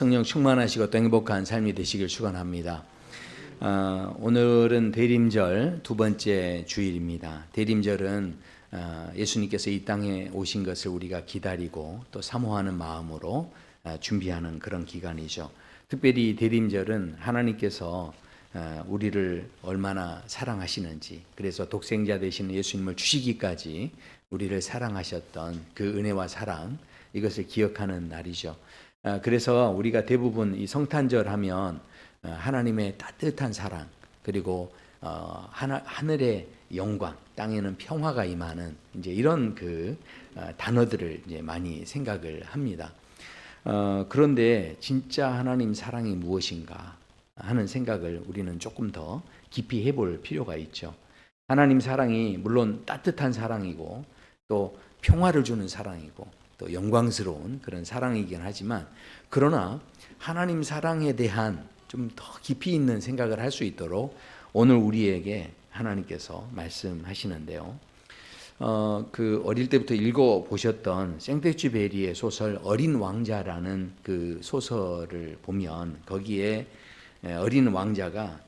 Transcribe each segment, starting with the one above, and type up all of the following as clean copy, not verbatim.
성령 충만하시고 또 행복한 삶이 되시길 축원합니다. 오늘은 대림절 두 번째 주일입니다. 대림절은 예수님께서 이 땅에 오신 것을 우리가 기다리고 또 사모하는 마음으로 준비하는 그런 기간이죠. 특별히 대림절은 하나님께서 우리를 얼마나 사랑하시는지, 그래서 독생자 되시는 예수님을 주시기까지 우리를 사랑하셨던 그 은혜와 사랑, 이것을 기억하는 날이죠. 그래서 우리가 대부분 이 성탄절 하면 하나님의 따뜻한 사랑, 그리고 하늘의 영광, 땅에는 평화가 임하는 이제 이런 단어들을 이제 많이 생각을 합니다. 그런데 진짜 하나님 사랑이 무엇인가 하는 생각을 우리는 조금 더 깊이 해볼 필요가 있죠. 하나님 사랑이 물론 따뜻한 사랑이고 또 평화를 주는 사랑이고 또 영광스러운 그런 사랑이긴 하지만, 그러나 하나님 사랑에 대한 좀 더 깊이 있는 생각을 할 수 있도록 오늘 우리에게 하나님께서 말씀하시는데요. 어릴 때부터 읽어보셨던 생텍쥐베리의 소설 어린 왕자라는 그 소설을 보면, 거기에 어린 왕자가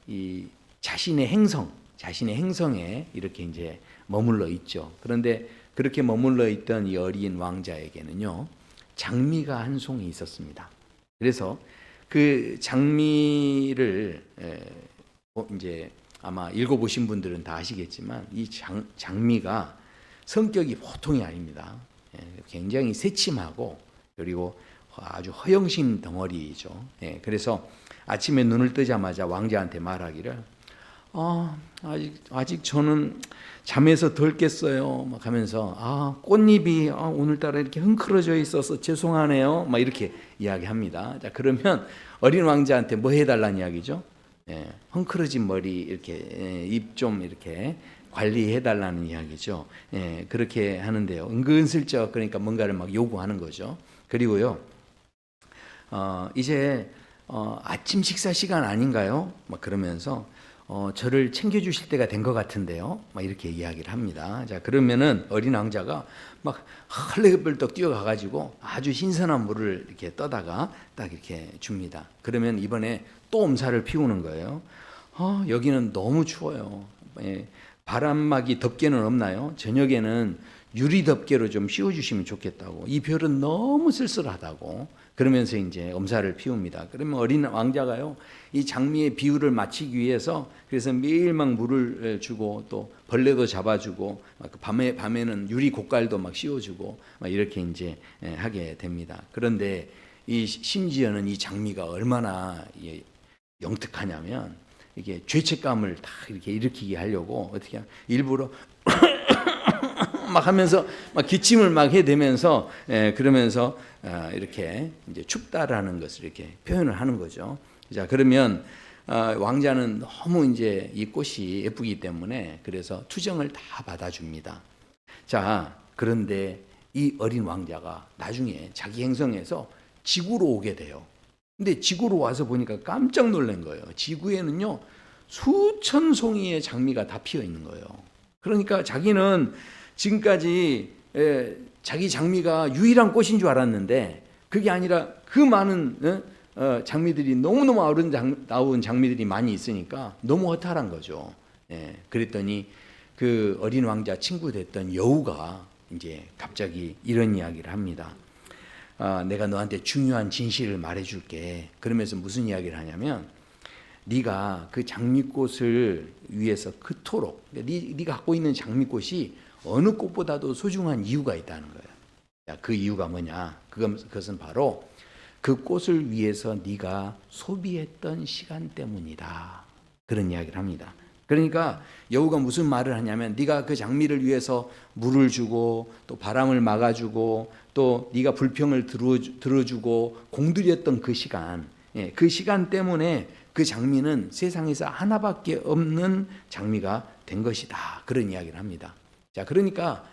이 자신의 행성에 이렇게 이제 머물러 있죠. 그런데 그렇게 머물러 있던 이 어린 왕자에게는요, 장미가 한 송이 있었습니다. 그래서 그 장미를 이제 아마 읽어보신 분들은 다 아시겠지만, 이 장미가 성격이 보통이 아닙니다. 굉장히 새침하고 그리고 아주 허영심 덩어리죠. 그래서 아침에 눈을 뜨자마자 왕자한테 말하기를, 아직 저는 잠에서 덜 깼어요. 막 하면서, 꽃잎이 오늘따라 이렇게 흥크러져 있어서 죄송하네요. 막 이렇게 이야기합니다. 자, 그러면 어린 왕자한테 뭐 해달라는 이야기죠? 흥크러진 머리 이렇게 입 좀 이렇게 관리해달라는 이야기죠. 그렇게 하는데요. 은근슬쩍 그러니까 뭔가를 막 요구하는 거죠. 그리고요, 이제 아침 식사 시간 아닌가요? 막 그러면서 저를 챙겨주실 때가 된 것 같은데요. 막 이렇게 이야기를 합니다. 자, 그러면은 어린 왕자가 막 헐레벌떡 뛰어가가지고 아주 신선한 물을 이렇게 떠다가 딱 이렇게 줍니다. 그러면 이번에 또 엄살을 피우는 거예요. 여기는 너무 추워요. 바람막이 덮개는 없나요? 저녁에는 유리 덮개로 좀 씌워주시면 좋겠다고. 이 별은 너무 쓸쓸하다고. 그러면서 이제 엄살을 피웁니다. 그러면 어린 왕자가요, 이 장미의 비율을 맞추기 위해서 그래서 매일 막 물을 주고 또 벌레도 잡아주고, 밤에는 유리 고깔도 막 씌워주고 막 이렇게 이제 하게 됩니다. 그런데 심지어는 이 장미가 얼마나 영특하냐면, 이게 죄책감을 다 이렇게 일으키게 하려고 어떻게 일부러 막 하면서 막 기침을 막 해대면서 그러면서 이렇게 이제 춥다라는 것을 이렇게 표현을 하는 거죠. 자, 그러면 왕자는 너무 이제 이 꽃이 예쁘기 때문에 그래서 투정을 다 받아줍니다. 자, 그런데 이 어린 왕자가 나중에 자기 행성에서 지구로 오게 돼요. 근데 지구로 와서 보니까 깜짝 놀란 거예요. 지구에는요, 수천 송이의 장미가 다 피어 있는 거예요. 그러니까 자기는 지금까지 자기 장미가 유일한 꽃인 줄 알았는데, 그게 아니라 그 많은 장미들이 너무너무 아름다운 장미들이 많이 있으니까 너무 허탈한 거죠. 그랬더니 그 어린 왕자 친구 됐던 여우가 이제 갑자기 이런 이야기를 합니다. 내가 너한테 중요한 진실을 말해줄게. 그러면서 무슨 이야기를 하냐면, 네가 그 장미꽃을 위해서 그토록, 네가 갖고 있는 장미꽃이 어느 꽃보다도 소중한 이유가 있다는 거예요. 자, 그 이유가 뭐냐? 그것은 바로 그 꽃을 위해서 네가 소비했던 시간 때문이다. 그런 이야기를 합니다. 그러니까 여우가 무슨 말을 하냐면, 네가 그 장미를 위해서 물을 주고 또 바람을 막아주고 또 네가 불평을 들어주고 공들였던 그 시간 때문에 그 장미는 세상에서 하나밖에 없는 장미가 된 것이다. 그런 이야기를 합니다. 자, 그러니까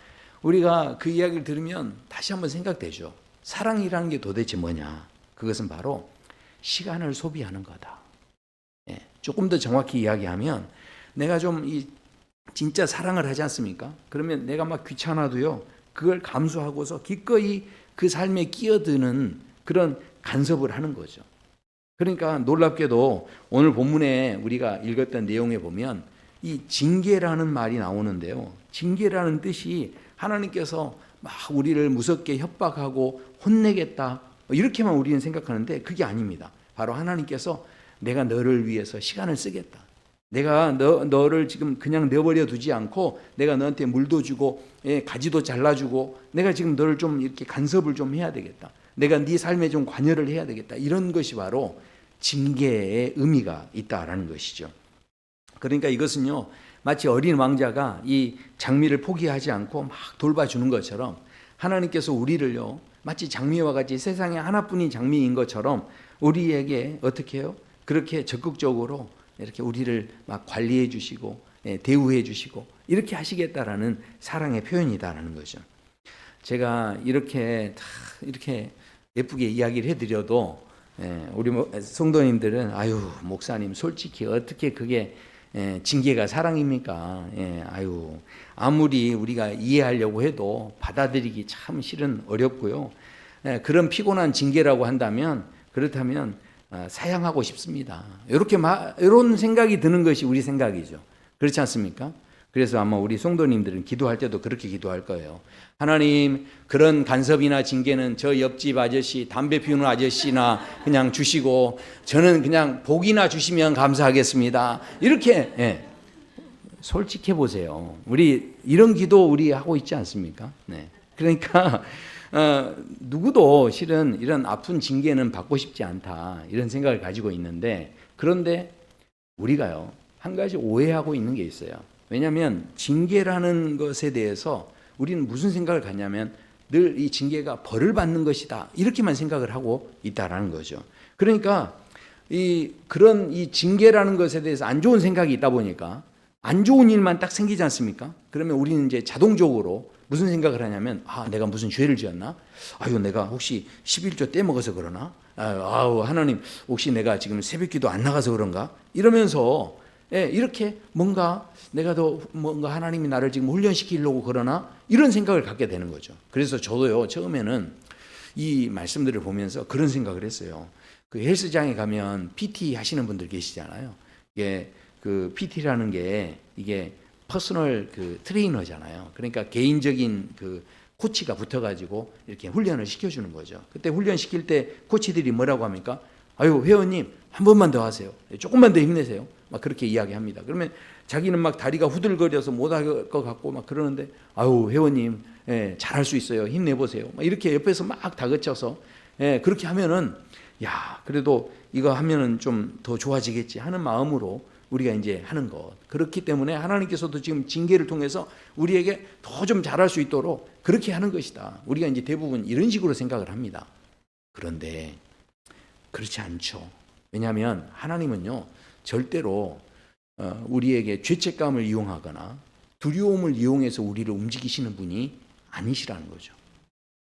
우리가 그 이야기를 들으면 다시 한번 생각되죠. 사랑이라는 게 도대체 뭐냐? 그것은 바로 시간을 소비하는 거다. 조금 더 정확히 이야기하면, 내가 좀 진짜 사랑을 하지 않습니까? 그러면 내가 막 귀찮아도요, 그걸 감수하고서 기꺼이 그 삶에 끼어드는 그런 간섭을 하는 거죠. 그러니까 놀랍게도 오늘 본문에 우리가 읽었던 내용에 보면 이 징계라는 말이 나오는데요. 징계라는 뜻이 하나님께서 막 우리를 무섭게 협박하고 혼내겠다 이렇게만 우리는 생각하는데 그게 아닙니다. 바로 하나님께서 내가 너를 위해서 시간을 쓰겠다. 내가 너를 지금 그냥 내버려 두지 않고 내가 너한테 물도 주고 가지도 잘라주고 내가 지금 너를 좀 이렇게 간섭을 좀 해야 되겠다. 내가 네 삶에 좀 관여를 해야 되겠다. 이런 것이 바로 징계의 의미가 있다라는 것이죠. 그러니까 이것은요, 마치 어린 왕자가 이 장미를 포기하지 않고 막 돌봐주는 것처럼 하나님께서 우리를요, 마치 장미와 같이 세상에 하나뿐인 장미인 것처럼 우리에게 어떻게 해요? 그렇게 적극적으로 이렇게 우리를 막 관리해 주시고 대우해 주시고 이렇게 하시겠다라는 사랑의 표현이다라는 거죠. 제가 이렇게 다 이렇게 예쁘게 이야기를 해드려도 우리 성도님들은 아유 목사님 솔직히 어떻게 그게 징계가 사랑입니까? 아유 아무리 우리가 이해하려고 해도 받아들이기 참 실은 어렵고요. 그런 피곤한 징계라고 한다면 그렇다면 사양하고 싶습니다. 이런 생각이 드는 것이 우리 생각이죠. 그렇지 않습니까? 그래서 아마 우리 성도님들은 기도할 때도 그렇게 기도할 거예요. 하나님, 그런 간섭이나 징계는 저 옆집 아저씨, 담배 피우는 아저씨나 그냥 주시고 저는 그냥 복이나 주시면 감사하겠습니다. 이렇게 솔직해 보세요. 우리 이런 기도 우리 하고 있지 않습니까? 네. 그러니까 누구도 실은 이런 아픈 징계는 받고 싶지 않다 이런 생각을 가지고 있는데 그런데 우리가요 한 가지 오해하고 있는 게 있어요. 왜냐하면 징계라는 것에 대해서 우리는 무슨 생각을 갖냐면 늘 이 징계가 벌을 받는 것이다 이렇게만 생각을 하고 있다라는 거죠. 그러니까 그런 이 징계라는 것에 대해서 안 좋은 생각이 있다 보니까 안 좋은 일만 딱 생기지 않습니까? 그러면 우리는 이제 자동적으로 무슨 생각을 하냐면 내가 무슨 죄를 지었나? 아유 내가 혹시 11조 떼먹어서 그러나? 아우 하나님 혹시 내가 지금 새벽기도 안 나가서 그런가? 이러면서 이렇게 뭔가 내가 더 뭔가 하나님이 나를 지금 훈련시키려고 그러나? 이런 생각을 갖게 되는 거죠. 그래서 저도요 처음에는 이 말씀들을 보면서 그런 생각을 했어요. 그 헬스장에 가면 PT 하시는 분들 계시잖아요. 이게 그 PT라는 게 이게 퍼스널 그 트레이너잖아요. 그러니까 개인적인 그 코치가 붙어가지고 이렇게 훈련을 시켜주는 거죠. 그때 훈련 시킬 때 코치들이 뭐라고 합니까? 아유 회원님 한 번만 더 하세요. 조금만 더 힘내세요. 막 그렇게 이야기합니다. 그러면 자기는 막 다리가 후들거려서 못할 것 같고 막 그러는데 아유 회원님 잘할 수 있어요. 힘내보세요. 막 이렇게 옆에서 막 다그쳐서 그렇게 하면은 야 그래도 이거 하면은 좀 더 좋아지겠지 하는 마음으로 우리가 이제 하는 것. 그렇기 때문에 하나님께서도 지금 징계를 통해서 우리에게 더 좀 잘할 수 있도록 그렇게 하는 것이다. 우리가 이제 대부분 이런 식으로 생각을 합니다. 그런데 그렇지 않죠. 왜냐하면 하나님은요 절대로 우리에게 죄책감을 이용하거나 두려움을 이용해서 우리를 움직이시는 분이 아니시라는 거죠.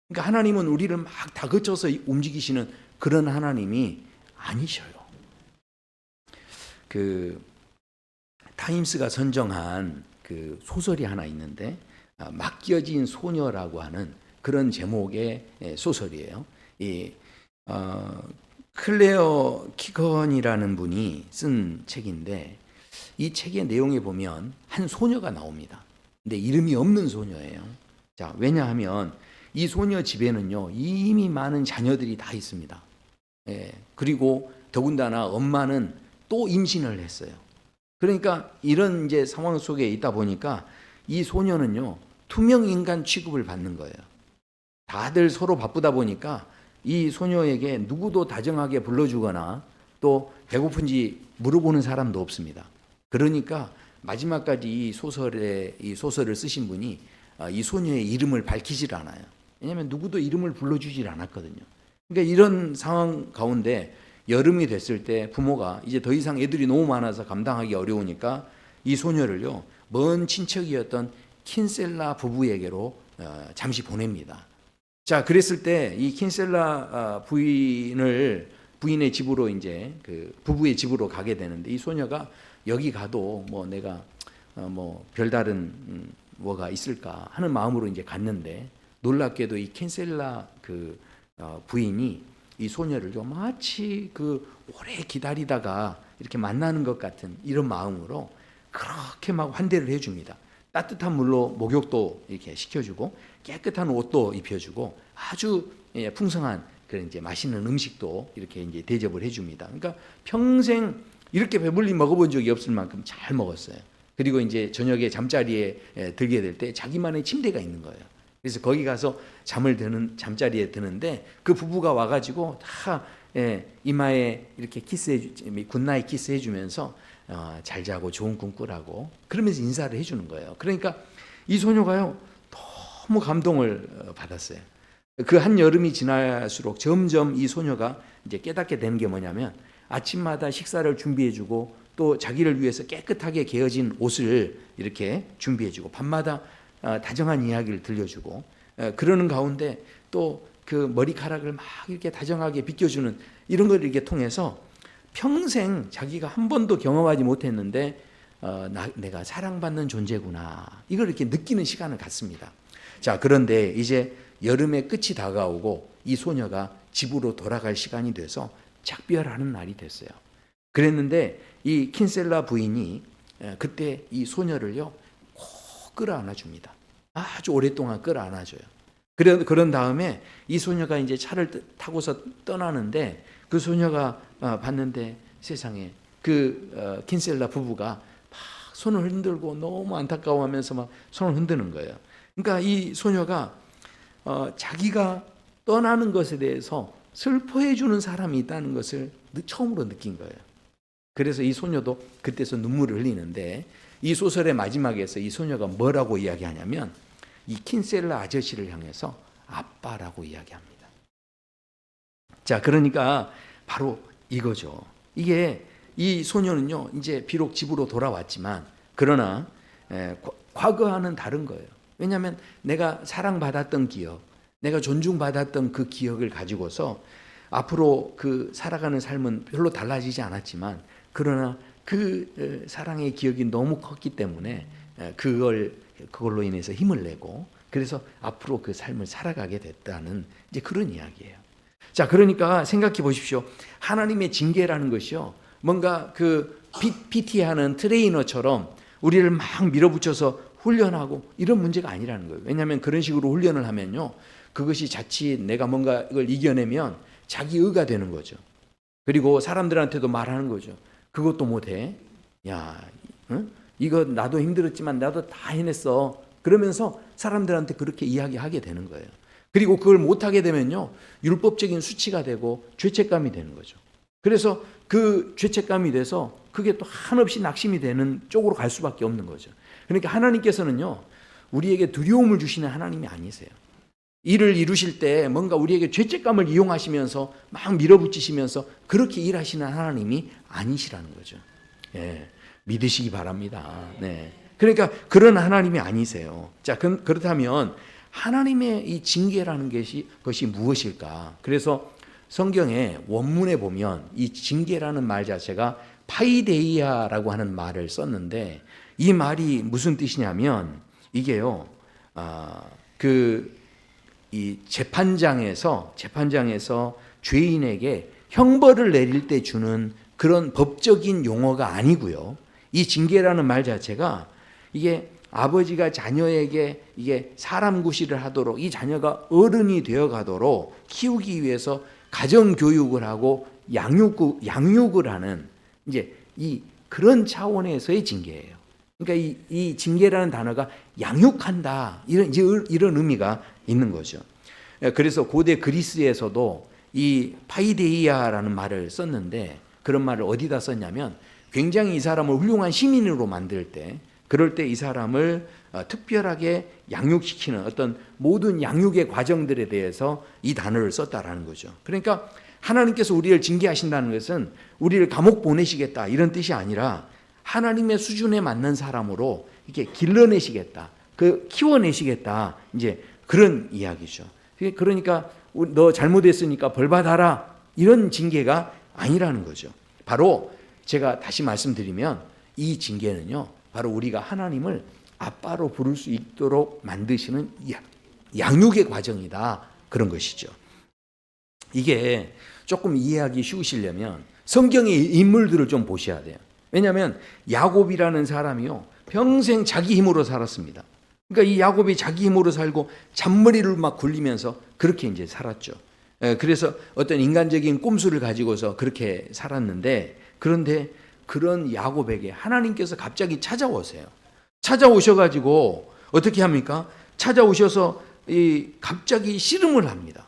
그러니까 하나님은 우리를 막 다그쳐서 움직이시는 그런 하나님이 아니셔요. 그 타임스가 선정한 그 소설이 하나 있는데 맡겨진 소녀라고 하는 그런 제목의 소설이에요. 이 클레어 키건이라는 분이 쓴 책인데 이 책의 내용에 보면 한 소녀가 나옵니다. 근데 이름이 없는 소녀예요. 자, 왜냐하면 이 소녀 집에는요 이미 많은 자녀들이 다 있습니다. 그리고 더군다나 엄마는 또 임신을 했어요. 그러니까 이런 이제 상황 속에 있다 보니까 이 소녀는요 투명 인간 취급을 받는 거예요. 다들 서로 바쁘다 보니까 이 소녀에게 누구도 다정하게 불러주거나 또 배고픈지 물어보는 사람도 없습니다. 그러니까 마지막까지 이 소설을 쓰신 분이 이 소녀의 이름을 밝히질 않아요. 왜냐하면 누구도 이름을 불러주질 않았거든요. 그러니까 이런 상황 가운데 여름이 됐을 때 부모가 이제 더 이상 애들이 너무 많아서 감당하기 어려우니까 이 소녀를요 먼 친척이었던 킨셀라 부부에게로 잠시 보냅니다. 자, 그랬을 때 이 킨셀라 부인의 집으로 이제 그 부부의 집으로 가게 되는데 이 소녀가 여기 가도 뭐 내가 뭐 별다른 뭐가 있을까 하는 마음으로 이제 갔는데 놀랍게도 이 킨셀라 그 부인이 이 소녀를요 마치 그 오래 기다리다가 이렇게 만나는 것 같은 이런 마음으로 그렇게 막 환대를 해줍니다. 따뜻한 물로 목욕도 이렇게 시켜주고 깨끗한 옷도 입혀주고 아주 풍성한 그런 이제 맛있는 음식도 이렇게 이제 대접을 해줍니다. 그러니까 평생 이렇게 배불리 먹어본 적이 없을 만큼 잘 먹었어요. 그리고 이제 저녁에 잠자리에 들게 될 때 자기만의 침대가 있는 거예요. 그래서 거기 가서 잠자리에 드는데 그 부부가 와가지고 다 이마에 이렇게 굿나잇 키스 해주면서 잘 자고 좋은 꿈 꾸라고 그러면서 인사를 해주는 거예요. 그러니까 이 소녀가요 너무 감동을 받았어요. 그 한 여름이 지날수록 점점 이 소녀가 이제 깨닫게 되는 게 뭐냐면 아침마다 식사를 준비해주고 또 자기를 위해서 깨끗하게 개어진 옷을 이렇게 준비해주고 밤마다 다정한 이야기를 들려주고 그러는 가운데 또 그 머리카락을 막 이렇게 다정하게 빗겨주는 이런 걸 이렇게 통해서 평생 자기가 한 번도 경험하지 못했는데 내가 사랑받는 존재구나 이걸 이렇게 느끼는 시간을 갖습니다. 자, 그런데 이제 여름의 끝이 다가오고 이 소녀가 집으로 돌아갈 시간이 돼서 작별하는 날이 됐어요. 그랬는데 이 킨셀라 부인이 그때 이 소녀를요 꼭 끌어안아 줍니다. 아주 오랫동안 끌어안아 줘요. 그런 다음에 이 소녀가 이제 차를 타고서 떠나는데 그 소녀가 봤는데 세상에 그 킨셀라 부부가 막 손을 흔들고 너무 안타까워하면서 막 손을 흔드는 거예요. 그러니까 이 소녀가 자기가 떠나는 것에 대해서 슬퍼해 주는 사람이 있다는 것을 처음으로 느낀 거예요. 그래서 이 소녀도 그때서 눈물을 흘리는데 이 소설의 마지막에서 이 소녀가 뭐라고 이야기하냐면 이 킨셀라 아저씨를 향해서 아빠라고 이야기합니다. 자, 그러니까 바로 이거죠. 이게 이 소녀는요 이제 비록 집으로 돌아왔지만 그러나 과거와는 다른 거예요. 왜냐하면 내가 사랑받았던 기억, 내가 존중받았던 그 기억을 가지고서 앞으로 그 살아가는 삶은 별로 달라지지 않았지만 그러나 그 사랑의 기억이 너무 컸기 때문에 그걸로 인해서 힘을 내고 그래서 앞으로 그 삶을 살아가게 됐다는 이제 그런 이야기예요. 자, 그러니까 생각해 보십시오. 하나님의 징계라는 것이요 뭔가 그 PT하는 트레이너처럼 우리를 막 밀어붙여서 훈련하고 이런 문제가 아니라는 거예요. 왜냐하면 그런 식으로 훈련을 하면요 그것이 자칫 내가 뭔가 이걸 이겨내면 자기 의가 되는 거죠. 그리고 사람들한테도 말하는 거죠. 그것도 못해. 야, 응? 이거 나도 힘들었지만 나도 다 해냈어. 그러면서 사람들한테 그렇게 이야기하게 되는 거예요. 그리고 그걸 못하게 되면요 율법적인 수치가 되고 죄책감이 되는 거죠. 그래서 그 죄책감이 돼서 그게 또 한없이 낙심이 되는 쪽으로 갈 수밖에 없는 거죠. 그러니까 하나님께서는요 우리에게 두려움을 주시는 하나님이 아니세요. 일을 이루실 때 뭔가 우리에게 죄책감을 이용하시면서 막 밀어붙이시면서 그렇게 일하시는 하나님이 아니시라는 거죠. 예, 믿으시기 바랍니다. 네. 그러니까 그런 하나님이 아니세요. 자, 그렇다면 하나님의 이 징계라는 것이 무엇일까? 그래서 성경의 원문에 보면 이 징계라는 말 자체가 파이데이아라고 하는 말을 썼는데 이 말이 무슨 뜻이냐면 이게요, 이 재판장에서 죄인에게 형벌을 내릴 때 주는 그런 법적인 용어가 아니고요. 이 징계라는 말 자체가 이게 아버지가 자녀에게 이게 사람 구실을 하도록 이 자녀가 어른이 되어 가도록 키우기 위해서 가정 교육을 하고 양육을 하는 이제 그런 차원에서의 징계예요. 그러니까 이 징계라는 단어가 양육한다 이런 의미가 있는 거죠. 그래서 고대 그리스에서도 이 파이데이아라는 말을 썼는데 그런 말을 어디다 썼냐면 굉장히 이 사람을 훌륭한 시민으로 만들 때 그럴 때 이 사람을 특별하게 양육시키는 어떤 모든 양육의 과정들에 대해서 이 단어를 썼다라는 거죠. 그러니까 하나님께서 우리를 징계하신다는 것은 우리를 감옥 보내시겠다 이런 뜻이 아니라 하나님의 수준에 맞는 사람으로 이렇게 길러내시겠다, 키워내시겠다 이제 그런 이야기죠. 그러니까 너 잘못했으니까 벌 받아라 이런 징계가 아니라는 거죠. 바로 제가 다시 말씀드리면 이 징계는요, 바로 우리가 하나님을 아빠로 부를 수 있도록 만드시는 양육의 과정이다 그런 것이죠. 이게 조금 이해하기 쉬우시려면 성경의 인물들을 좀 보셔야 돼요. 왜냐하면 야곱이라는 사람이요 평생 자기 힘으로 살았습니다. 그러니까 이 야곱이 자기 힘으로 살고 잔머리를 막 굴리면서 그렇게 이제 살았죠. 그래서 어떤 인간적인 꼼수를 가지고서 그렇게 살았는데, 그런데 그런 야곱에게 하나님께서 갑자기 찾아오세요. 찾아오셔가지고 어떻게 합니까? 찾아오셔서 갑자기 씨름을 합니다.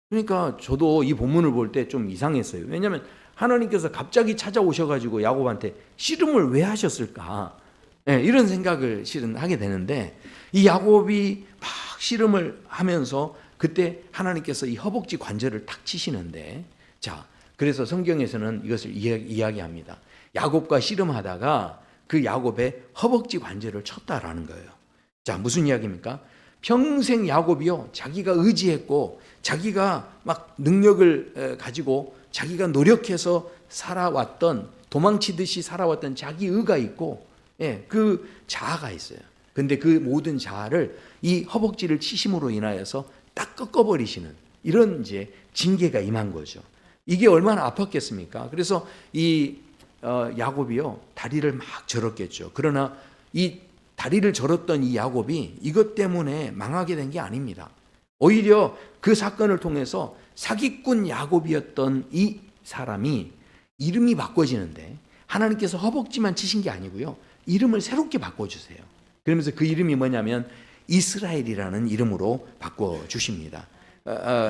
그러니까 저도 이 본문을 볼 때 좀 이상했어요. 왜냐하면 하나님께서 갑자기 찾아오셔가지고 야곱한테 씨름을 왜 하셨을까? 이런 생각을 실은 하게 되는데, 이 야곱이 막 씨름을 하면서 그때 하나님께서 이 허벅지 관절을 탁 치시는데, 자, 그래서 성경에서는 이것을 이야기합니다. 야곱과 씨름하다가 그 야곱의 허벅지 관절을 쳤다라는 거예요. 자, 무슨 이야기입니까? 평생 야곱이요 자기가 의지했고 자기가 막 능력을 가지고 자기가 노력해서 살아왔던, 도망치듯이 살아왔던 자기 의가 있고, 그 자아가 있어요. 근데 그 모든 자아를 이 허벅지를 치심으로 인하여서 딱 꺾어버리시는 이런 이제 징계가 임한 거죠. 이게 얼마나 아팠겠습니까? 그래서 이 야곱이요 다리를 막 절었겠죠. 그러나 이 다리를 절었던 이 야곱이 이것 때문에 망하게 된 게 아닙니다. 오히려 그 사건을 통해서 사기꾼 야곱이었던 이 사람이 이름이 바꿔지는데, 하나님께서 허벅지만 치신 게 아니고요 이름을 새롭게 바꿔주세요. 그러면서 그 이름이 뭐냐면 이스라엘이라는 이름으로 바꿔주십니다.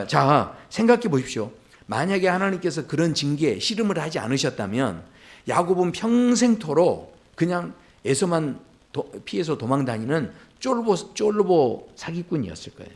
자, 생각해 보십시오. 만약에 하나님께서 그런 징계, 씨름을 하지 않으셨다면 야곱은 평생토록 그냥 에서만 피해서 도망다니는 쫄보 사기꾼이었을 거예요.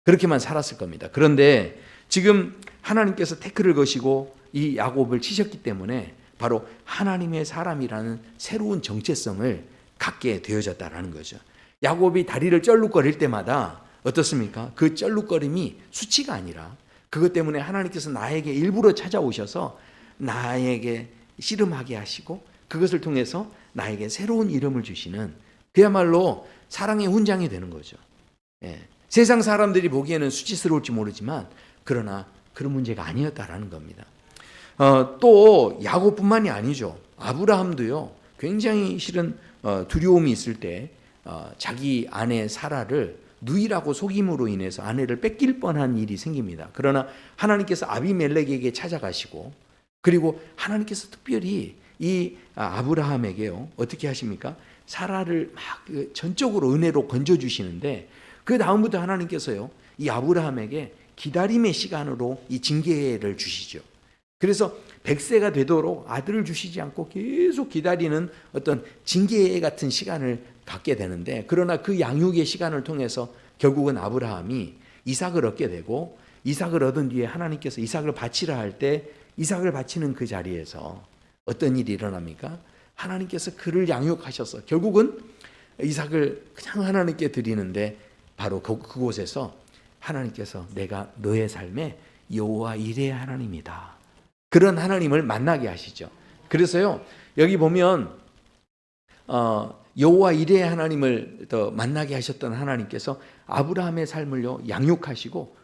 그렇게만 살았을 겁니다. 그런데 지금 하나님께서 태클을 거시고 이 야곱을 치셨기 때문에 바로 하나님의 사람이라는 새로운 정체성을 갖게 되어졌다라는 거죠. 야곱이 다리를 쩔룩거릴 때마다 어떻습니까? 그 쩔룩거림이 수치가 아니라 그것 때문에 하나님께서 나에게 일부러 찾아오셔서 나에게 씨름하게 하시고 그것을 통해서 나에게 새로운 이름을 주시는, 그야말로 사랑의 훈장이 되는 거죠. 세상 사람들이 보기에는 수치스러울지 모르지만 그러나 그런 문제가 아니었다라는 겁니다. 또 야곱뿐만이 아니죠. 아브라함도요 굉장히 실은 두려움이 있을 때 자기 아내 사라를 누이라고 속임으로 인해서 아내를 뺏길 뻔한 일이 생깁니다. 그러나 하나님께서 아비멜렉에게 찾아가시고, 그리고 하나님께서 특별히 이 아브라함에게요 어떻게 하십니까? 사라를 막 전적으로 은혜로 건져주시는데, 그 다음부터 하나님께서요 이 아브라함에게 기다림의 시간으로 이 징계를 주시죠. 그래서 100세가 되도록 아들을 주시지 않고 계속 기다리는 어떤 징계 같은 시간을 갖게 되는데, 그러나 그 양육의 시간을 통해서 결국은 아브라함이 이삭을 얻게 되고, 이삭을 얻은 뒤에 하나님께서 이삭을 바치라 할 때 이삭을 바치는 그 자리에서 어떤 일이 일어납니까? 하나님께서 그를 양육하셔서 결국은 이삭을 그냥 하나님께 드리는데, 바로 그곳에서 하나님께서 내가 너의 삶에 여호와 이레의 하나님이다, 그런 하나님을 만나게 하시죠. 그래서요 여기 보면 여호와 이레의 하나님을 더 만나게 하셨던 하나님께서 아브라함의 삶을요 양육하시고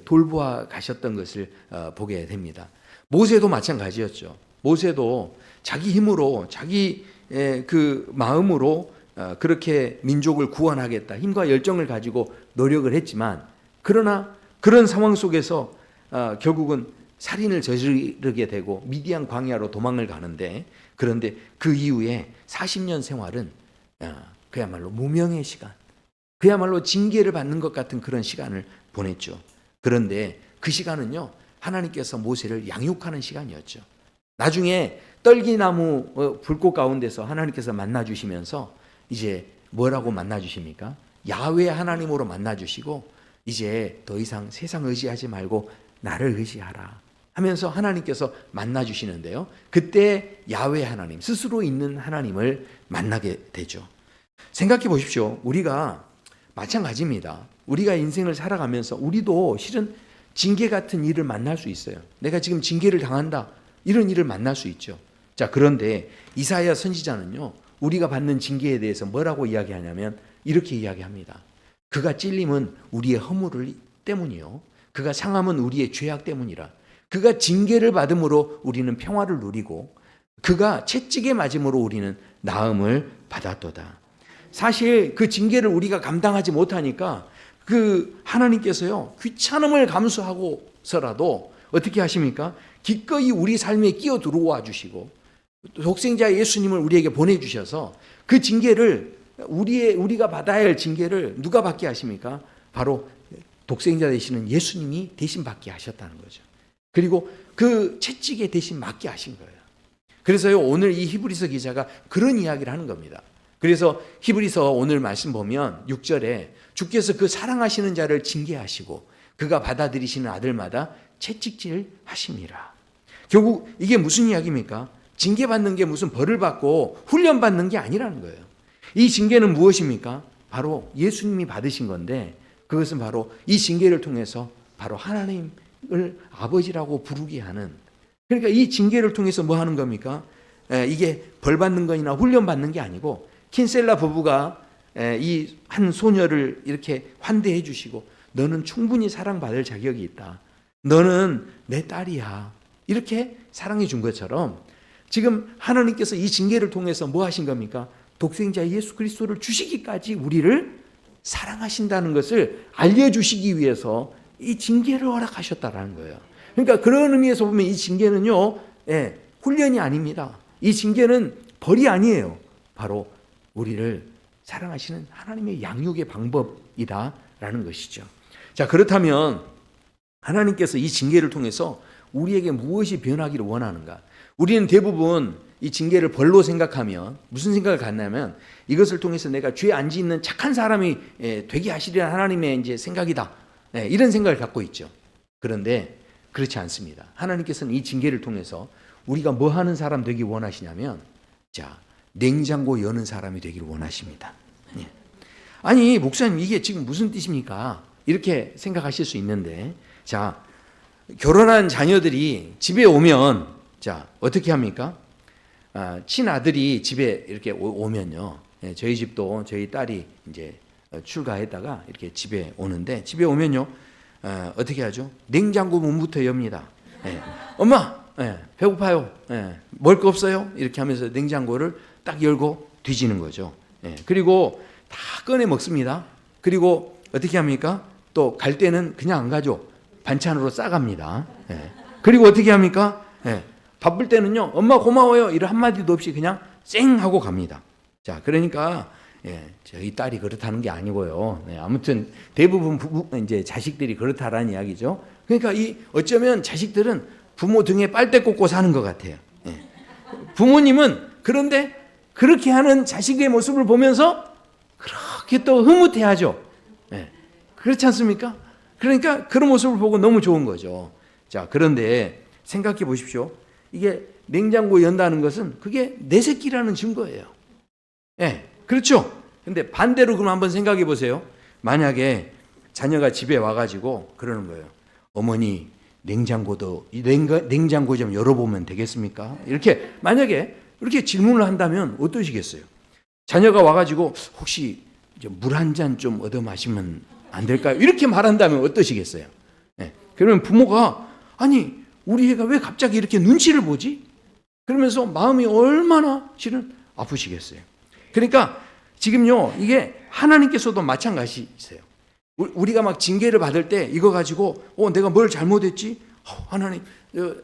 돌보아 가셨던 것을 보게 됩니다. 모세도 마찬가지였죠. 모세도 자기 힘으로 자기 그 마음으로 그렇게 민족을 구원하겠다 힘과 열정을 가지고 노력을 했지만, 그러나 그런 상황 속에서 결국은 살인을 저지르게 되고 미디안 광야로 도망을 가는데, 그런데 그 이후에 40년 생활은 그야말로 무명의 시간, 그야말로 징계를 받는 것 같은 그런 시간을 보냈죠. 그런데 그 시간은요 하나님께서 모세를 양육하는 시간이었죠. 나중에 떨기나무 불꽃 가운데서 하나님께서 만나주시면서 이제 뭐라고 만나주십니까? 야훼 하나님으로 만나주시고, 이제 더 이상 세상 의지하지 말고 나를 의지하라 하면서 하나님께서 만나주시는데요, 그때 야훼 하나님, 스스로 있는 하나님을 만나게 되죠. 생각해 보십시오. 우리가 마찬가지입니다. 우리가 인생을 살아가면서 우리도 실은 징계 같은 일을 만날 수 있어요. 내가 지금 징계를 당한다, 이런 일을 만날 수 있죠. 자, 그런데 이사야 선지자는요 우리가 받는 징계에 대해서 뭐라고 이야기하냐면 이렇게 이야기합니다. 그가 찔림은 우리의 허물을 때문이요 그가 상함은 우리의 죄악 때문이라. 그가 징계를 받음으로 우리는 평화를 누리고 그가 채찍에 맞음으로 우리는 나음을 받았도다. 사실 그 징계를 우리가 감당하지 못하니까 그 하나님께서요, 귀찮음을 감수하고서라도 어떻게 하십니까? 기꺼이 우리 삶에 끼어 들어와 주시고 독생자 예수님을 우리에게 보내주셔서 그 징계를 우리가 받아야 할 징계를 누가 받게 하십니까? 바로 독생자 되시는 예수님이 대신 받게 하셨다는 거죠. 그리고 그 채찍에 대신 맞게 하신 거예요. 그래서요, 오늘 이 히브리서 기자가 그런 이야기를 하는 겁니다. 그래서 히브리서 오늘 말씀 보면 6절에 주께서 그 사랑하시는 자를 징계하시고 그가 받아들이시는 아들마다 채찍질 하심이라. 결국 이게 무슨 이야기입니까? 징계받는 게 무슨 벌을 받고 훈련받는 게 아니라는 거예요. 이 징계는 무엇입니까? 바로 예수님이 받으신 건데 그것은 바로 이 징계를 통해서 바로 하나님을 아버지라고 부르게 하는, 그러니까 이 징계를 통해서 뭐 하는 겁니까? 이게 벌 받는 거나 훈련 받는 게 아니고 킨셀라 부부가 이 한 소녀를 이렇게 환대해 주시고 너는 충분히 사랑받을 자격이 있다. 너는 내 딸이야. 이렇게 사랑해 준 것처럼 지금 하나님께서 이 징계를 통해서 뭐 하신 겁니까? 독생자 예수 그리스도를 주시기까지 우리를 사랑하신다는 것을 알려주시기 위해서 이 징계를 허락하셨다라는 거예요. 그러니까 그런 의미에서 보면 이 징계는요, 훈련이 아닙니다. 이 징계는 벌이 아니에요. 바로 우리를 사랑하시는 하나님의 양육의 방법이다라는 것이죠. 자, 그렇다면 하나님께서 이 징계를 통해서 우리에게 무엇이 변하기를 원하는가? 우리는 대부분 이 징계를 벌로 생각하면 무슨 생각을 갖냐면 이것을 통해서 내가 죄 안 짓는 착한 사람이 되게 하시려는 하나님의 이제 생각이다. 이런 생각을 갖고 있죠. 그런데 그렇지 않습니다. 하나님께서는 이 징계를 통해서 우리가 뭐 하는 사람 되기 원하시냐면, 자, 냉장고 여는 사람이 되기를 원하십니다. 아니, 목사님 이게 지금 무슨 뜻입니까? 이렇게 생각하실 수 있는데, 자, 결혼한 자녀들이 집에 오면, 자, 어떻게 합니까? 친아들이 집에 이렇게 오면요. 저희 집도 저희 딸이 이제 출가했다가 이렇게 집에 오는데, 집에 오면요. 어떻게 하죠? 냉장고 문부터 엽니다. 엄마, 배고파요. 먹을 거 없어요? 이렇게 하면서 냉장고를 딱 열고 뒤지는 거죠. 그리고 다 꺼내 먹습니다. 그리고 어떻게 합니까? 또 갈 때는 그냥 안 가죠. 반찬으로 싸갑니다. 그리고 어떻게 합니까? 바쁠 때는요, 엄마 고마워요. 이런 한마디도 없이 그냥 쌩 하고 갑니다. 자, 그러니까 저희 딸이 그렇다는 게 아니고요. 아무튼 대부분 이제 자식들이 그렇다라는 이야기죠. 그러니까 어쩌면 자식들은 부모 등에 빨대 꽂고 사는 것 같아요. 부모님은 그런데 그렇게 하는 자식의 모습을 보면서 그렇게 또 흐뭇해하죠. 그렇지 않습니까? 그러니까 그런 모습을 보고 너무 좋은 거죠. 자, 그런데 생각해 보십시오. 이게 냉장고 연다는 것은 그게 내 새끼라는 증거예요. 그렇죠. 근데 반대로 그럼 한번 생각해 보세요. 만약에 자녀가 집에 와가지고 그러는 거예요. 어머니, 냉장고 좀 열어보면 되겠습니까? 이렇게 만약에 이렇게 질문을 한다면 어떠시겠어요? 자녀가 와가지고 혹시 물 한 잔 좀 얻어 마시면 안 될까요? 이렇게 말한다면 어떠시겠어요? 그러면 부모가 아니 우리 애가 왜 갑자기 이렇게 눈치를 보지? 그러면서 마음이 얼마나 실은 아프시겠어요. 그러니까 지금요 이게 하나님께서도 마찬가지세요. 우리가 막 징계를 받을 때 이거 가지고 내가 뭘 잘못했지? 하나님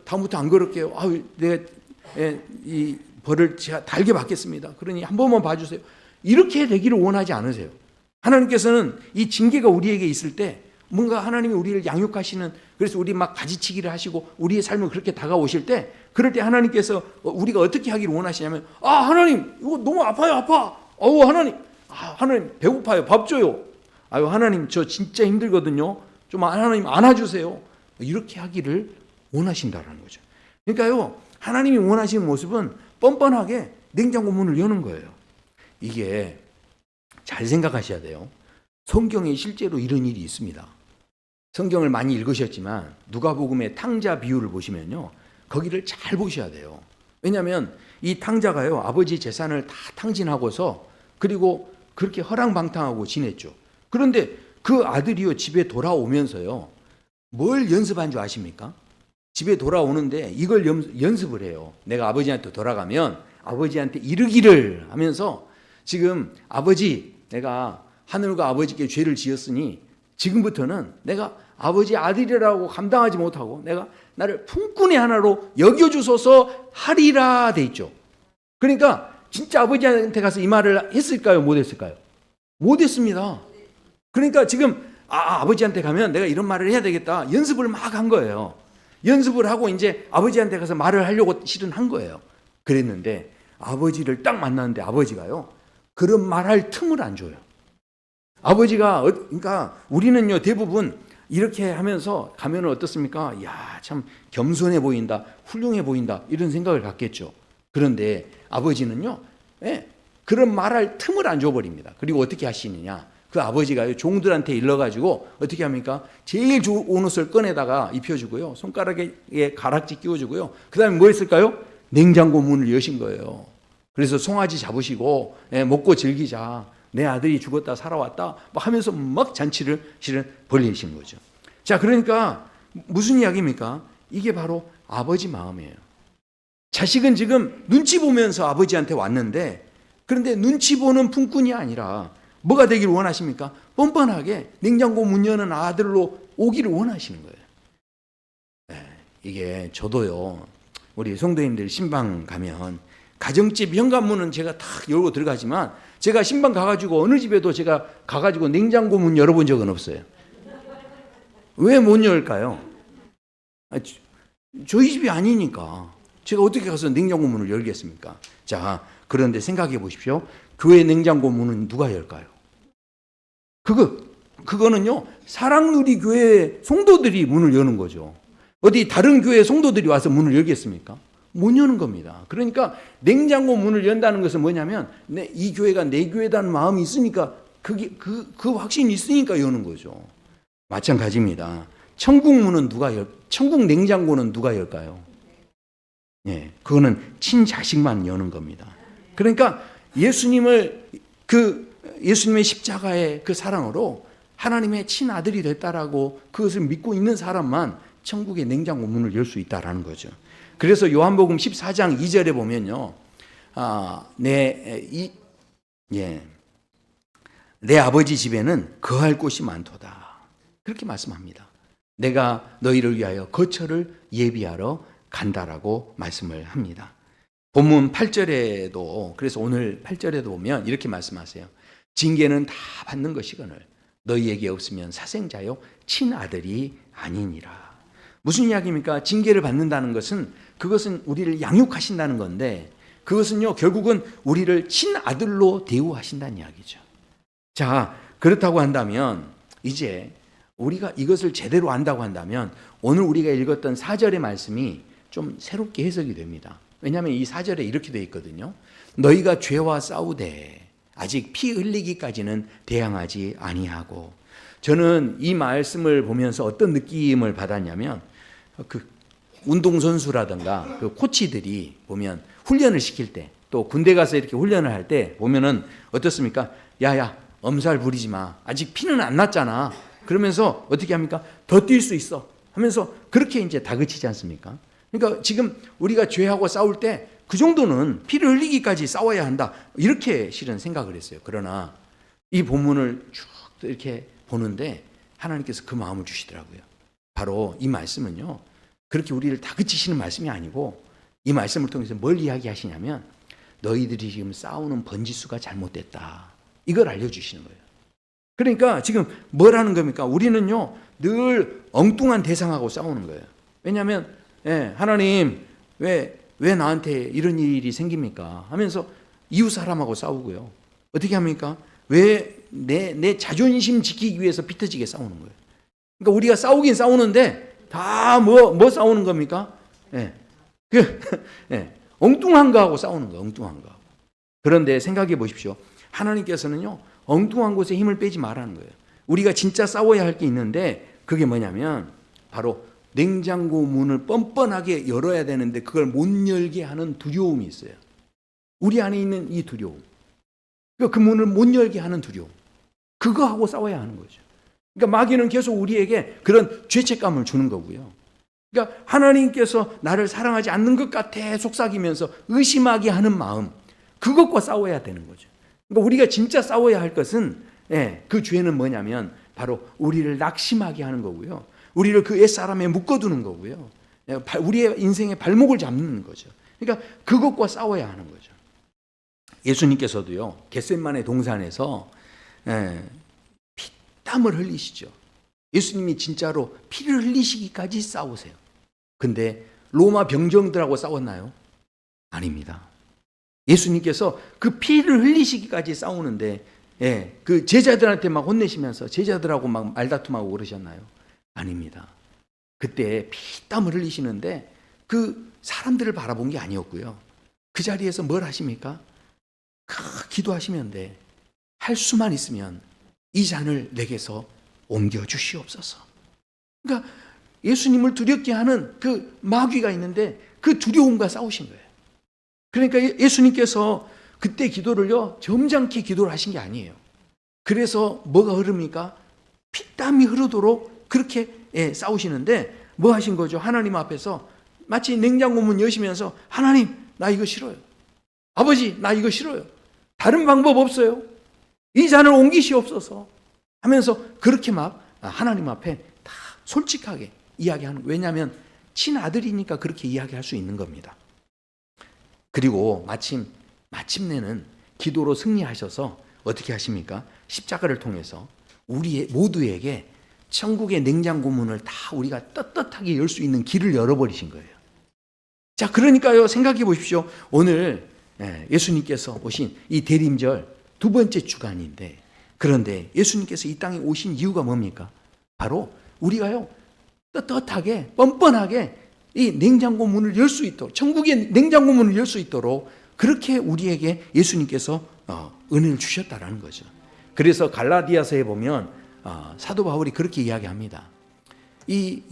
다음부터 안 그럴게요. 내가 이 벌을 제가 달게 받겠습니다. 그러니 한 번만 봐주세요. 이렇게 되기를 원하지 않으세요. 하나님께서는 이 징계가 우리에게 있을 때 뭔가 하나님이 우리를 양육하시는, 그래서 우리 막 가지치기를 하시고 우리의 삶을 그렇게 다가오실 때, 그럴 때 하나님께서 우리가 어떻게 하기를 원하시냐면 하나님 이거 너무 아파요. 아파. 하나님 배고파요. 밥 줘요. 하나님 저 진짜 힘들거든요. 좀 하나님 안아주세요. 이렇게 하기를 원하신다라는 거죠. 그러니까요 하나님이 원하시는 모습은 뻔뻔하게 냉장고 문을 여는 거예요. 이게 잘 생각하셔야 돼요. 성경에 실제로 이런 일이 있습니다. 성경을 많이 읽으셨지만 누가복음의 탕자 비유를 보시면요 거기를 잘 보셔야 돼요. 왜냐하면 이 탕자가요 아버지 재산을 다 탕진하고서 그리고 그렇게 허랑방탕하고 지냈죠. 그런데 그 아들이요 집에 돌아오면서요 뭘 연습한 줄 아십니까? 집에 돌아오는데 이걸 연습을 해요. 내가 아버지한테 돌아가면 아버지한테 이르기를 하면서, 지금 아버지, 내가 하늘과 아버지께 죄를 지었으니 지금부터는 내가 아버지 아들이라고 감당하지 못하고 내가 나를 품꾼의 하나로 여겨주소서 하리라 돼 있죠. 그러니까 진짜 아버지한테 가서 이 말을 했을까요? 못 했을까요? 못 했습니다. 그러니까 지금 아버지한테 가면 내가 이런 말을 해야 되겠다, 연습을 막 한 거예요. 연습을 하고 이제 아버지한테 가서 말을 하려고 실은 한 거예요. 그랬는데 아버지를 딱 만났는데 아버지가요, 그런 말할 틈을 안 줘요. 아버지가, 그러니까 우리는요 대부분 이렇게 하면서 가면 어떻습니까? 야, 참 겸손해 보인다, 훌륭해 보인다, 이런 생각을 갖겠죠. 그런데 아버지는요, 그런 말할 틈을 안 줘버립니다. 그리고 어떻게 하시느냐? 그 아버지가요, 종들한테 일러가지고 어떻게 합니까? 제일 좋은 옷을 꺼내다가 입혀주고요, 손가락에 가락지 끼워주고요, 그 다음에 뭐 했을까요? 냉장고 문을 여신 거예요. 그래서 송아지 잡으시고 먹고 즐기자, 내 아들이 죽었다 살아왔다 하면서 막 잔치를 실은 벌리신 거죠. 자, 그러니까 무슨 이야기입니까? 이게 바로 아버지 마음이에요. 자식은 지금 눈치 보면서 아버지한테 왔는데, 그런데 눈치 보는 품꾼이 아니라 뭐가 되기를 원하십니까? 뻔뻔하게 냉장고 문 여는 아들로 오기를 원하시는 거예요. 이게 저도요, 우리 성도님들 신방 가면 가정집 현관문은 제가 탁 열고 들어가지만, 제가 신방 가가지고 어느 집에도 제가 가가지고 냉장고 문 열어본 적은 없어요. 왜 못 열까요? 저희 집이 아니니까 제가 어떻게 가서 냉장고 문을 열겠습니까? 자, 그런데 생각해 보십시오. 교회 냉장고 문은 누가 열까요? 그거는요, 사랑누리 교회 성도들이 문을 여는 거죠. 어디 다른 교회 성도들이 와서 문을 열겠습니까? 못 여는 겁니다. 그러니까 냉장고 문을 연다는 것은 뭐냐면, 이 교회가 내 교회라는 마음이 있으니까, 그 확신이 있으니까 여는 거죠. 마찬가지입니다. 천국 문은 천국 냉장고는 누가 열까요? 그거는 친자식만 여는 겁니다. 그러니까 예수님의 십자가의 그 사랑으로 하나님의 친아들이 됐다라고 그것을 믿고 있는 사람만 천국의 냉장고 문을 열 수 있다라는 거죠. 그래서 요한복음 14장 2절에 보면요, 내 아버지 집에는 거할 곳이 많도다, 그렇게 말씀합니다. 내가 너희를 위하여 거처를 예비하러 간다라고 말씀을 합니다. 본문 8절에도, 그래서 오늘 8절에도 보면 이렇게 말씀하세요. 징계는 다 받는 것이거늘 너희에게 없으면 사생자요 친아들이 아니니라. 무슨 이야기입니까? 징계를 받는다는 것은, 그것은 우리를 양육하신다는 건데, 그것은요 결국은 우리를 친아들로 대우하신다는 이야기죠. 자, 그렇다고 한다면 이제 우리가 이것을 제대로 안다고 한다면 오늘 우리가 읽었던 4절의 말씀이 좀 새롭게 해석이 됩니다. 왜냐하면 이 4절에 이렇게 되어 있거든요. 너희가 죄와 싸우되 아직 피 흘리기까지는 대항하지 아니하고. 저는 이 말씀을 보면서 어떤 느낌을 받았냐면, 그 운동선수라든가 그 코치들이 보면 훈련을 시킬 때, 또 군대 가서 이렇게 훈련을 할 때 보면은 어떻습니까? 야야, 엄살 부리지 마, 아직 피는 안 났잖아, 그러면서 어떻게 합니까? 더 뛸 수 있어 하면서 그렇게 이제 다그치지 않습니까? 그러니까 지금 우리가 죄하고 싸울 때 그 정도는 피를 흘리기까지 싸워야 한다, 이렇게 실은 생각을 했어요. 그러나 이 본문을 쭉 이렇게 보는데 하나님께서 그 마음을 주시더라고요. 바로 이 말씀은요, 그렇게 우리를 다그치시는 말씀이 아니고, 이 말씀을 통해서 뭘 이야기하시냐면, 너희들이 지금 싸우는 번지수가 잘못됐다, 이걸 알려주시는 거예요. 그러니까 지금 뭘 하는 겁니까? 우리는요 늘 엉뚱한 대상하고 싸우는 거예요. 왜냐하면 하나님 왜 나한테 이런 일이 생깁니까? 하면서 이웃 사람하고 싸우고요. 어떻게 합니까? 왜 내 자존심 지키기 위해서 피터지게 싸우는 거예요. 그러니까 우리가 싸우긴 싸우는데 다 뭐 싸우는 겁니까? 엉뚱한 거하고 싸우는 거예요. 엉뚱한 거. 그런데 생각해 보십시오. 하나님께서는요 엉뚱한 곳에 힘을 빼지 말라는 거예요. 우리가 진짜 싸워야 할 게 있는데, 그게 뭐냐면 바로 냉장고 문을 뻔뻔하게 열어야 되는데 그걸 못 열게 하는 두려움이 있어요. 우리 안에 있는 이 두려움, 그 문을 못 열게 하는 두려움, 그거하고 싸워야 하는 거죠. 그러니까 마귀는 계속 우리에게 그런 죄책감을 주는 거고요. 그러니까 하나님께서 나를 사랑하지 않는 것 같아 속삭이면서 의심하게 하는 마음, 그것과 싸워야 되는 거죠. 그러니까 우리가 진짜 싸워야 할 것은 그 죄는 뭐냐면 바로 우리를 낙심하게 하는 거고요. 우리를 그 옛사람에 묶어두는 거고요. 우리의 인생의 발목을 잡는 거죠. 그러니까 그것과 싸워야 하는 거죠. 예수님께서도요, 겟세마네 동산에서 피땀을 흘리시죠. 예수님이 진짜로 피를 흘리시기까지 싸우세요. 근데 로마 병정들하고 싸웠나요? 아닙니다. 예수님께서 그 피를 흘리시기까지 싸우는데 그 제자들한테 막 혼내시면서 제자들하고 막 말다툼하고 그러셨나요? 아닙니다. 그때 피땀을 흘리시는데 그 사람들을 바라본 게 아니었고요. 그 자리에서 뭘 하십니까? 기도하시면 돼. 할 수만 있으면 이 잔을 내게서 옮겨 주시옵소서. 그러니까 예수님을 두렵게 하는 그 마귀가 있는데 그 두려움과 싸우신 거예요. 그러니까 예수님께서 그때 기도를요, 점잖게 기도를 하신 게 아니에요. 그래서 뭐가 흐릅니까? 피땀이 흐르도록 그렇게 싸우시는데 뭐 하신 거죠? 하나님 앞에서 마치 냉장고 문 여시면서 하나님, 나 이거 싫어요. 아버지, 나 이거 싫어요. 다른 방법 없어요. 이 잔을 옮기시옵소서 하면서 그렇게 막 하나님 앞에 다 솔직하게 이야기하는 거예요. 왜냐하면 친아들이니까 그렇게 이야기할 수 있는 겁니다. 그리고 마침내는 기도로 승리하셔서 어떻게 하십니까? 십자가를 통해서 우리 모두에게 천국의 냉장고 문을 다 우리가 떳떳하게 열 수 있는 길을 열어버리신 거예요. 자, 그러니까요, 생각해 보십시오. 오늘 예수님께서 오신 이 대림절 두 번째 주간인데, 그런데 예수님께서 이 땅에 오신 이유가 뭡니까? 바로 우리가요, 떳떳하게 뻔뻔하게 이 냉장고 문을 열 수 있도록, 천국의 냉장고 문을 열 수 있도록 그렇게 우리에게 예수님께서 은혜를 주셨다라는 거죠. 그래서 갈라디아서에 보면 사도 바울이 그렇게 이야기합니다. 이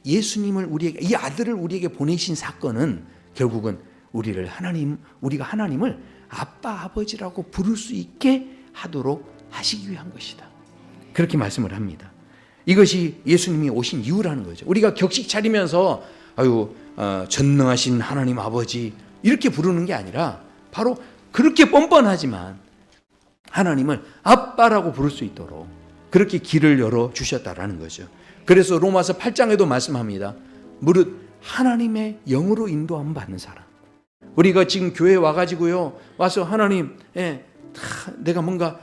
예수님을 우리에게, 이 아들을 우리에게 보내신 사건은 결국은 우리가 하나님을 아빠, 아버지라고 부를 수 있게 하도록 하시기 위한 것이다. 그렇게 말씀을 합니다. 이것이 예수님이 오신 이유라는 거죠. 우리가 격식 차리면서 전능하신 하나님 아버지 이렇게 부르는 게 아니라 바로 그렇게 뻔뻔하지만 하나님을 아빠라고 부를 수 있도록 그렇게 길을 열어 주셨다라는 거죠. 그래서 로마서 8장에도 말씀합니다. 무릇 하나님의 영으로 인도함 받는 사람. 우리가 지금 교회에 와가지고요, 와서 하나님, 내가 뭔가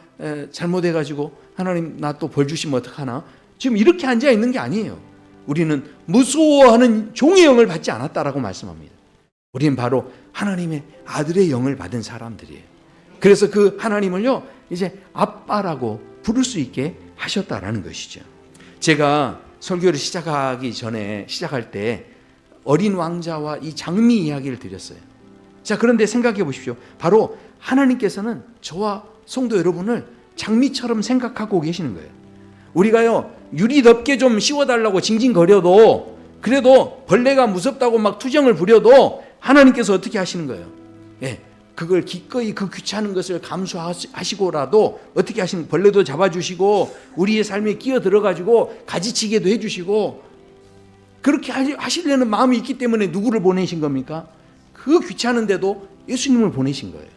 잘못해가지고 하나님 나 또 벌 주시면 어떡하나? 지금 이렇게 앉아 있는 게 아니에요. 우리는 무서워하는 종의 영을 받지 않았다라고 말씀합니다. 우리는 바로 하나님의 아들의 영을 받은 사람들이에요. 그래서 그 하나님을요, 이제 아빠라고 부를 수 있게 하셨다라는 것이죠. 제가 설교를 시작할 때 어린 왕자와 이 장미 이야기를 드렸어요. 자, 그런데 생각해 보십시오. 바로 하나님께서는 저와 성도 여러분을 장미처럼 생각하고 계시는 거예요. 우리가요, 유리 덮개 좀 씌워달라고 징징거려도, 그래도 벌레가 무섭다고 막 투정을 부려도 하나님께서 어떻게 하시는 거예요? 그걸 기꺼이 그 귀찮은 것을 감수하시고라도 어떻게 하시는, 벌레도 잡아주시고 우리의 삶에 끼어들어가지고 가지치게도 해주시고, 그렇게 하시려는 마음이 있기 때문에 누구를 보내신 겁니까? 그 귀찮은데도 예수님을 보내신 거예요.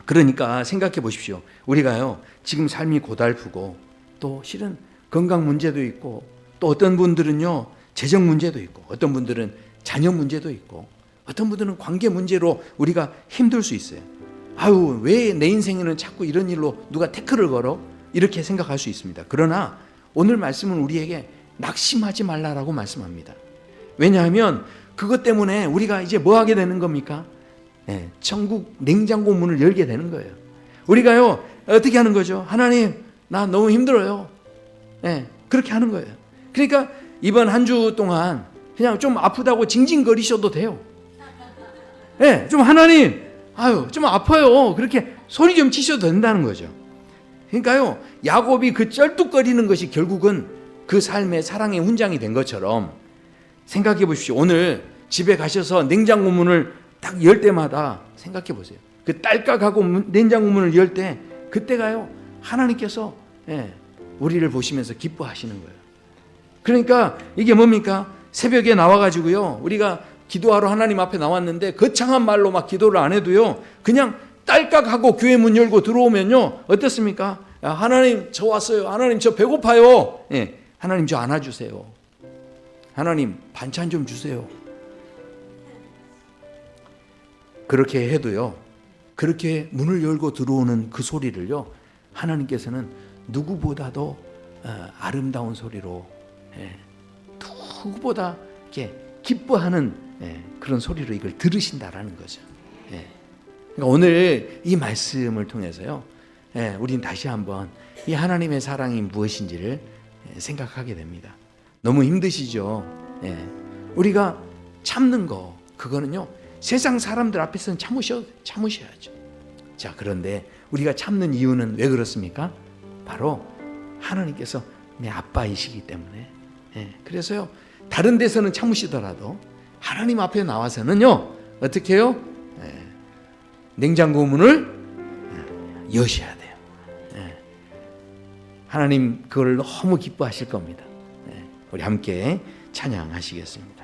그러니까 생각해 보십시오. 우리가요, 지금 삶이 고달프고 또 실은 건강 문제도 있고, 또 어떤 분들은요 재정 문제도 있고, 어떤 분들은 자녀 문제도 있고, 어떤 분들은 관계 문제로 우리가 힘들 수 있어요. 왜 내 인생에는 자꾸 이런 일로 누가 태클을 걸어? 이렇게 생각할 수 있습니다. 그러나 오늘 말씀은 우리에게 낙심하지 말라라고 말씀합니다. 왜냐하면 그것 때문에 우리가 이제 뭐 하게 되는 겁니까? 천국 냉장고 문을 열게 되는 거예요. 우리가요, 어떻게 하는 거죠? 하나님, 나 너무 힘들어요. 그렇게 하는 거예요. 그러니까 이번 한 주 동안 그냥 좀 아프다고 징징거리셔도 돼요. 좀 하나님, 좀 아파요. 그렇게 소리 좀 치셔도 된다는 거죠. 그러니까요, 야곱이 그 쩔뚝거리는 것이 결국은 그 삶의 사랑의 훈장이 된 것처럼 생각해 보십시오. 오늘 집에 가셔서 냉장고 문을 딱 열 때마다 생각해 보세요. 그 딸깍하고 냉장고 문을 열 때, 그때가요, 하나님께서 우리를 보시면서 기뻐하시는 거예요. 그러니까 이게 뭡니까? 새벽에 나와가지고요, 우리가 기도하러 하나님 앞에 나왔는데 거창한 말로 막 기도를 안 해도요, 그냥 딸깍하고 교회 문 열고 들어오면요, 어떻습니까? 야, 하나님 저 왔어요. 하나님 저 배고파요. 예, 하나님 저 안아주세요. 하나님 반찬 좀 주세요. 그렇게 해도요, 그렇게 문을 열고 들어오는 그 소리를요, 하나님께서는 누구보다도 아름다운 소리로, 누구보다 이렇게 기뻐하는 그런 소리로 이걸 들으신다라는 거죠. 그러니까 오늘 이 말씀을 통해서요, 우린 다시 한번 이 하나님의 사랑이 무엇인지를 생각하게 됩니다. 너무 힘드시죠? 우리가 참는 거, 그거는요, 세상 사람들 앞에서는 참으셔야죠. 자, 그런데 우리가 참는 이유는 왜 그렇습니까? 바로 하나님께서 내 아빠이시기 때문에. 그래서요, 다른 데서는 참으시더라도 하나님 앞에 나와서는요, 어떻게 해요? 냉장고 문을 여셔야 돼요. 하나님 그걸 너무 기뻐하실 겁니다. 우리 함께 찬양하시겠습니다.